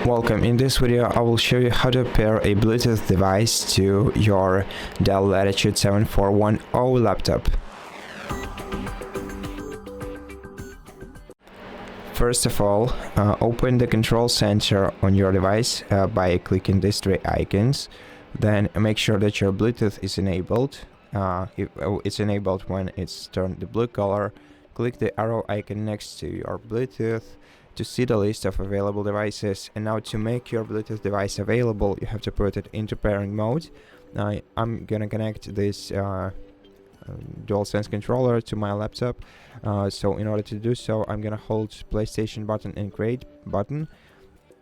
Welcome. In this video I will show you how to pair a Bluetooth device to your DELL Latitude 7410 laptop. First of all, open the control center on your device by clicking these three icons. Then make sure that your Bluetooth is enabled. It's enabled when it's turned the blue color. Click the arrow icon next to your Bluetooth to see the list of available devices. And now to make your Bluetooth device available, you have to put it into pairing mode. I'm gonna connect this DualSense controller to my laptop. So in order to do so, I'm gonna hold PlayStation button and create button.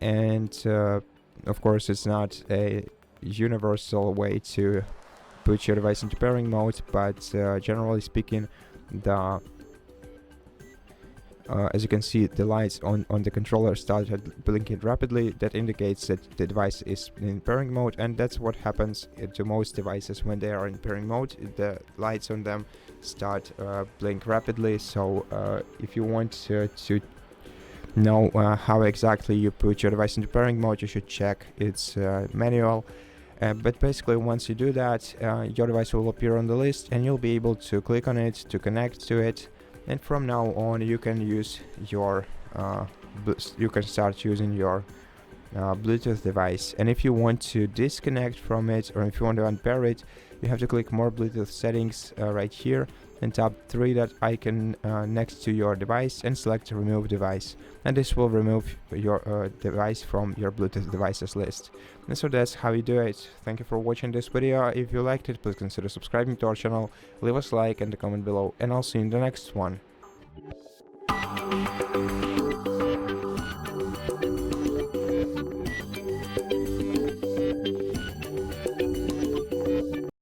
And of course, it's not a universal way to put your device into pairing mode, but generally speaking, as you can see, the lights on the controller started blinking rapidly. That indicates that the device is in pairing mode, and that's what happens to most devices when they are in pairing mode. The lights on them start blink rapidly. So if you want to know how exactly you put your device into pairing mode, you should check its manual. But basically, once you do that, your device will appear on the list and you'll be able to click on it to connect to it. And from now on, you can use your start using your Bluetooth device. And if you want to disconnect from it, or if you want to unpair it, you have to click more Bluetooth settings right here and tap three-dot icon next to your device and select remove device. And this will remove your device from your Bluetooth devices list. And so that's how you do it. Thank you for watching this video. If you liked it, please consider subscribing to our channel, leave us a like and a comment below, and I'll see you in the next one.